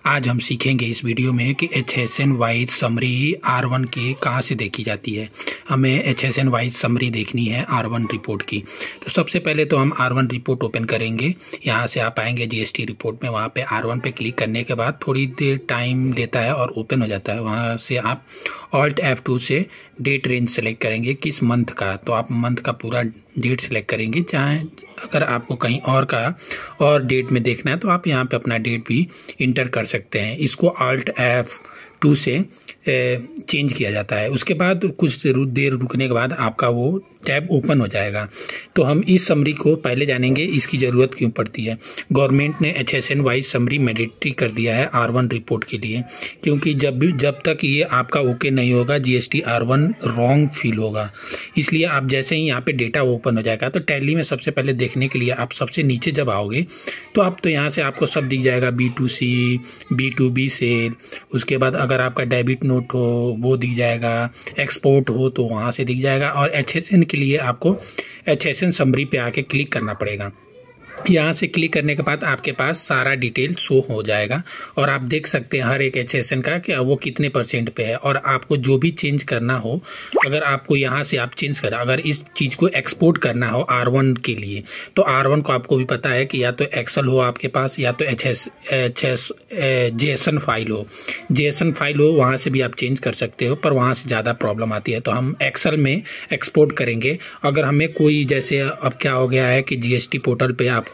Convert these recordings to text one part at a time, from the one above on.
आज हम सीखेंगे इस वीडियो में कि HSN वाइज समरी R1 की कहाँ से देखी जाती है। हमें HSN वाइज समरी देखनी है R1 रिपोर्ट की। तो सबसे पहले तो हम R1 रिपोर्ट ओपन करेंगे। यहाँ से आप आएंगे GST रिपोर्ट में, वहाँ पे R1 पे क्लिक करने के बाद थोड़ी देर टाइम लेता है और ओपन हो जाता है। वहाँ से आप Alt F2 से डेट रेंज सेलेक्ट करेंगे किस मंथ का, तो आप मंथ का पूरा डेट सेलेक्ट करेंगे। चाहे अगर आपको कहीं और का और डेट में देखना है तो आप यहाँ पे अपना डेट भी इंटर कर सकते हैं। इसको Alt F2 से चेंज किया जाता है। उसके बाद कुछ देर रुकने के बाद आपका वो टैब ओपन हो जाएगा। तो हम इस समरी को पहले जानेंगे, इसकी ज़रूरत क्यों पड़ती है। गवर्नमेंट ने HSN वाइज समरी मैंडेटरी कर दिया है R1 रिपोर्ट के लिए, क्योंकि जब तक ये आपका ओके नहीं होगा GST R1 रॉन्ग फील होगा। इसलिए आप जैसे ही यहाँ पे डेटा ओपन हो जाएगा तो टैली में सबसे पहले देखने के लिए आप सबसे नीचे जब आओगे तो आप तो यहाँ से आपको सब दिख जाएगा, B2C, B2B सेल। उसके बाद अगर आपका डेबिट नोट हो वो दिख जाएगा, एक्सपोर्ट हो तो वहाँ से दिख जाएगा। और HSN के लिए आपको HSN समरी पे आके क्लिक करना पड़ेगा। यहाँ से क्लिक करने के बाद आपके पास सारा डिटेल शो हो जाएगा और आप देख सकते हैं हर एक HSN का कि वो कितने % पे है। और आपको जो भी चेंज करना हो, अगर आपको यहाँ से आप चेंज करें, अगर इस चीज़ को एक्सपोर्ट करना हो R1 के लिए, तो R1 को आपको भी पता है कि या तो एक्सेल हो आपके पास या तो JSON फाइल हो। JSON फाइल हो वहाँ से भी आप चेंज कर सकते हो, पर वहाँ से ज़्यादा प्रॉब्लम आती है। तो हम एक्सेल में एक्सपोर्ट करेंगे। अगर हमें कोई, जैसे अब क्या हो गया है कि GST पोर्टल पे आपको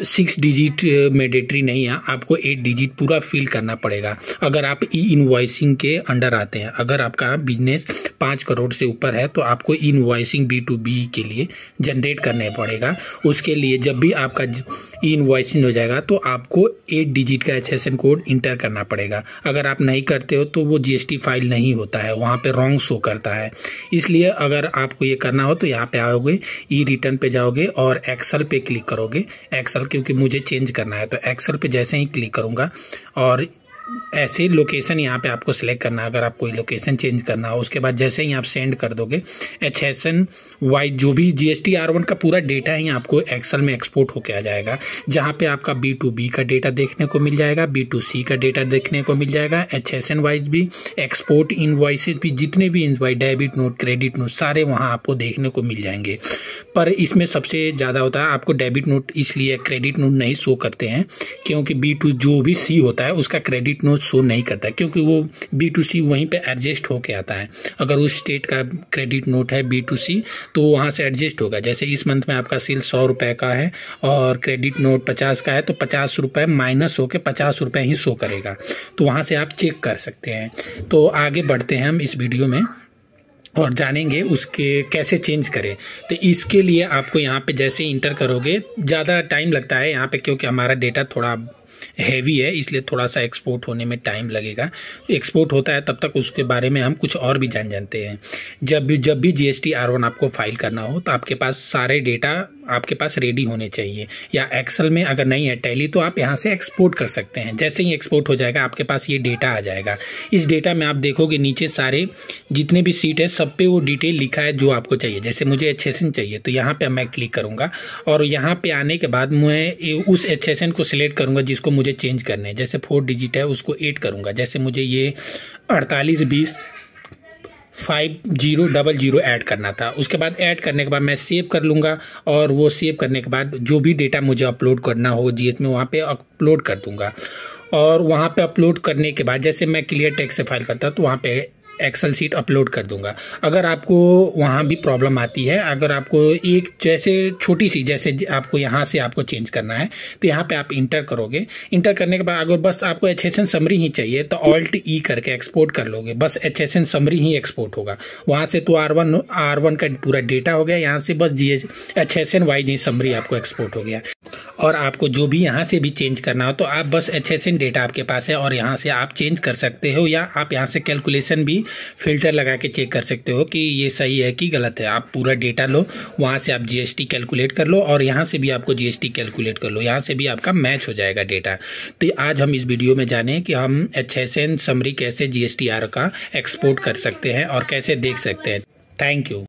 6 डिजिट मैंडेटरी नहीं है, आपको 8 डिजिट पूरा फिल करना पड़ेगा। अगर आप इनवॉइसिंग के अंडर आते हैं, अगर आपका बिजनेस 5 करोड़ से ऊपर है तो आपको इनवॉइसिंग B2B के लिए जनरेट करने पड़ेगा। उसके लिए जब भी आपका इनवॉइसिंग हो जाएगा तो आपको 8 डिजिट का HSN कोड इंटर करना पड़ेगा। अगर आप नहीं करते हो तो वो GST फाइल नहीं होता है, वहाँ पे रॉन्ग शो करता है। इसलिए अगर आपको ये करना हो तो यहाँ पे आओगे, ई रिटर्न पे जाओगे और एक्सेल पे क्लिक करोगे। एक्सेल क्योंकि मुझे चेंज करना है तो एक्सेल पे जैसे ही क्लिक करूंगा और ऐसे लोकेशन यहाँ पे आपको सिलेक्ट करना है अगर आप कोई लोकेशन चेंज करना हो। उसके बाद जैसे ही आप सेंड कर दोगे HSN वाइज जो भी GST R1 का पूरा डेटा है आपको एक्सेल में एक्सपोर्ट होके आ जाएगा, जहाँ पे आपका B2B का डेटा देखने को मिल जाएगा, B2C का डेटा देखने को मिल जाएगा, HSN वाइज भी, एक्सपोर्ट इनवॉइसेस भी, जितने भी invoice, debit note, credit note, सारे वहाँ आपको देखने को मिल जाएंगे। पर इसमें सबसे ज़्यादा होता है आपको डेबिट नोट, इसलिए क्रेडिट नोट नहीं शो करते हैं क्योंकि B2 जो भी C होता है उसका क्रेडिट नोट शो नहीं करता, क्योंकि वो B2C वहीं पे एडजस्ट होके आता है। अगर उस स्टेट का क्रेडिट नोट है B2C तो वहाँ से एडजस्ट होगा। जैसे इस मंथ में आपका सेल 100 रुपये का है और क्रेडिट नोट 50 का है तो 50 रुपये माइनस होके 50 रुपये ही शो करेगा। तो वहाँ से आप चेक कर सकते हैं। तो आगे बढ़ते हैं हम इस वीडियो में और जानेंगे उसके कैसे चेंज करें। तो इसके लिए आपको यहाँ पे जैसे इंटर करोगे, ज़्यादा टाइम लगता है यहाँ पे क्योंकि हमारा डेटा थोड़ा हैवी है, इसलिए थोड़ा सा एक्सपोर्ट होने में टाइम लगेगा। एक्सपोर्ट होता है तब तक उसके बारे में हम कुछ और भी जानते हैं। जब भी GST R1 आपको फाइल करना हो तो आपके पास सारे डेटा आपके पास रेडी होने चाहिए, या एक्सेल में अगर नहीं है टैली तो आप यहाँ से एक्सपोर्ट कर सकते हैं। जैसे ही एक्सपोर्ट हो जाएगा आपके पास ये डेटा आ जाएगा। इस डेटा में आप देखोगे नीचे सारे जितने भी सीट है सब पे वो डिटेल लिखा है जो आपको चाहिए। जैसे मुझे HSN चाहिए तो यहाँ पे मैं क्लिक करूँगा और यहाँ पे आने के बाद मैं उस HSN को सिलेक्ट करूँगा जिसको मुझे चेंज करने हैं। जैसे 4 डिजिट है उसको 8 करूँगा। जैसे मुझे ये 48205000 ऐड करना था। उसके बाद ऐड करने के बाद मैं सेव कर लूँगा और वो सेव करने के बाद जो भी डेटा मुझे अपलोड करना हो GS में वहाँ पे अपलोड कर दूँगा। और वहाँ पे अपलोड करने के बाद जैसे मैं क्लियर टेक्स्ट से फाइल करता हूँ तो वहाँ पे एक्सेल सीट अपलोड कर दूंगा। अगर आपको वहाँ भी प्रॉब्लम आती है, अगर आपको एक जैसे छोटी सी, जैसे आपको यहाँ से आपको चेंज करना है तो यहाँ पे आप इंटर करोगे। इंटर करने के बाद अगर बस आपको HSN समरी ही चाहिए तो Alt E करके एक्सपोर्ट कर लोगे, बस HSN समरी ही एक्सपोर्ट होगा। वहाँ से तो R1 का पूरा डेटा हो गया, यहाँ से बस HSN वाइज ही समरी आपको एक्सपोर्ट हो गया। और आपको जो भी यहाँ से भी चेंज करना हो तो आप बस HSN डेटा आपके पास है और यहाँ से आप चेंज कर सकते हो, या आप यहाँ से कैलकुलेशन भी फिल्टर लगा के चेक कर सकते हो कि ये सही है कि गलत है। आप पूरा डेटा लो, वहाँ से आप GST कैलकुलेट कर लो और यहाँ से भी आपको GST कैलकुलेट कर लो, यहाँ से भी आपका मैच हो जाएगा डेटा। तो आज हम इस वीडियो में जानें कि हम HSN समरी कैसे GST R का एक्सपोर्ट कर सकते हैं और कैसे देख सकते हैं। Thank you.